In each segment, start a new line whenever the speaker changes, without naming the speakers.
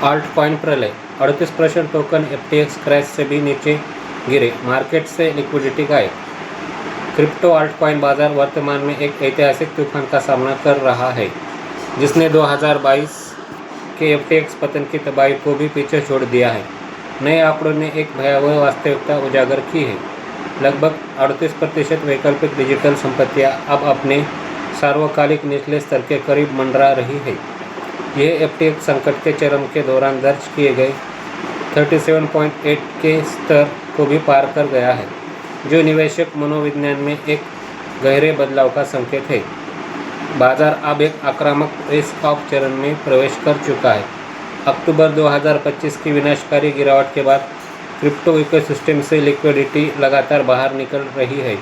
Alt coin प्रलय 38% token FTX crash से भी नीचे गिरे, मार्केट से लिक्विडिटी गायब। क्रिप्टो ऑल्ट कॉइन बाजार वर्तमान में एक ऐतिहासिक तूफान का सामना कर रहा है, जिसने 2022 के FTX पतन की तबाही को भी पीछे छोड़ दिया है। नए आंकड़ों ने एक भयावह वास्तविकता उजागर की है। लगभग 38% वैकल्पिक डिजिटल संपत्तियां अब अपने सार्वकालिक निचले स्तर के करीब मंडरा रही है। यह FTX संकट के चरम के दौरान दर्ज किए गए 37.8 के स्तर को भी पार कर गया है, जो निवेशक मनोविज्ञान में एक गहरे बदलाव का संकेत है। बाजार अब एक आक्रामक रिस्क ऑफ चरण में प्रवेश कर चुका है। अक्टूबर 2025 की विनाशकारी गिरावट के बाद क्रिप्टो इकोसिस्टम से लिक्विडिटी लगातार बाहर निकल रही है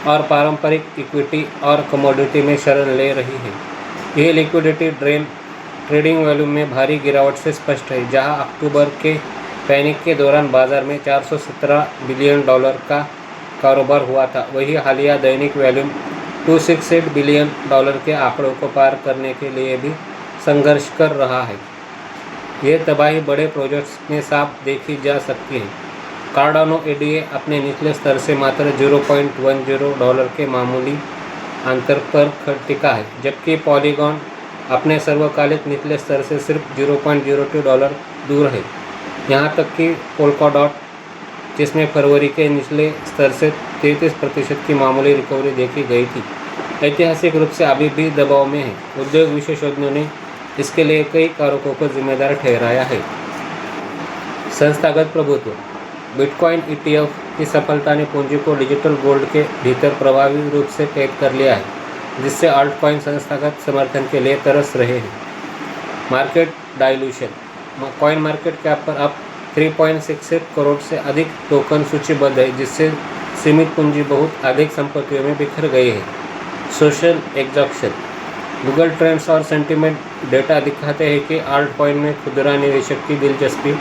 और पारंपरिक इक्विटी और कमोडिटी में शरण ले रही है। यह लिक्विडिटी ड्रेन ट्रेडिंग वॉल्यूम में भारी गिरावट से स्पष्ट है, जहां अक्टूबर के पैनिक के दौरान बाजार में $417 बिलियन का कारोबार हुआ था, वही हालिया दैनिक वॉल्यूम $268 बिलियन के आंकड़ों को पार करने के लिए भी संघर्ष कर रहा है। यह तबाही बड़े प्रोजेक्ट्स में साफ देखी जा सकती है। कार्डानो ADA अपने निचले स्तर से मात्र $0.10 के मामूली अंतर पर टिका है, जबकि पॉलीगॉन अपने सर्वकालिक निचले स्तर से सिर्फ $0.02 दूर है। यहाँ तक कि पोल्काडॉट, जिसमें फरवरी के निचले स्तर से 33% की मामूली रिकवरी देखी गई थी, ऐतिहासिक रूप से अभी भी दबाव में है। उद्योग विशेषज्ञों ने इसके लिए कई कारकों को जिम्मेदार ठहराया है। संस्थागत प्रभुत्व बिटकॉइन ETF की सफलता ने पूंजी को डिजिटल गोल्ड के भीतर प्रभावी रूप से कैद कर लिया है, जिससे ऑल्ट कॉइन संस्थागत समर्थन के लिए तरस रहे हैं। Market dilution coin market cap पर अब 3.68 करोड़ से अधिक टोकन सूचीबद्ध है, जिससे सीमित पूंजी बहुत अधिक संपत्तियों में बिखर गई है। सोशल एग्जॉक्शन गूगल ट्रेंड्स और सेंटिमेंट डेटा दिखाते हैं कि ऑल्ट कॉइन में खुदरा निवेशक की दिलचस्पी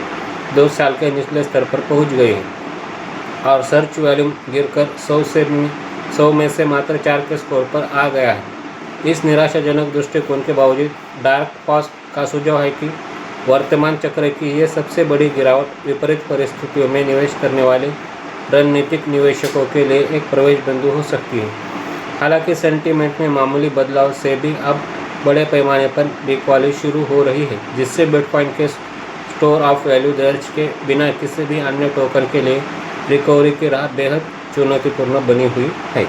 2 साल के निचले स्तर पर पहुंच गई है और सर्च वॉल्यूम गिरकर 100 में से मात्र 4 के स्कोर पर आ गया है। इस निराशाजनक दृष्टिकोण के बावजूद डार्क पॉस्ट का सुझाव है कि वर्तमान चक्र की यह सबसे बड़ी गिरावट विपरीत परिस्थितियों में निवेश करने वाले रणनीतिक निवेशकों के लिए एक प्रवेश बिंदु हो सकती है। हालांकि सेंटीमेंट में मामूली बदलाव से भी अब बड़े पैमाने पर बिकवाली शुरू हो रही है, जिससे बिटकॉइन के स्टोर ऑफ वैल्यू दर्ज के बिना किसी भी अन्य टोकन के लिए रिकवरी की राह बेहद चुनौतीपूर्ण बनी हुई है।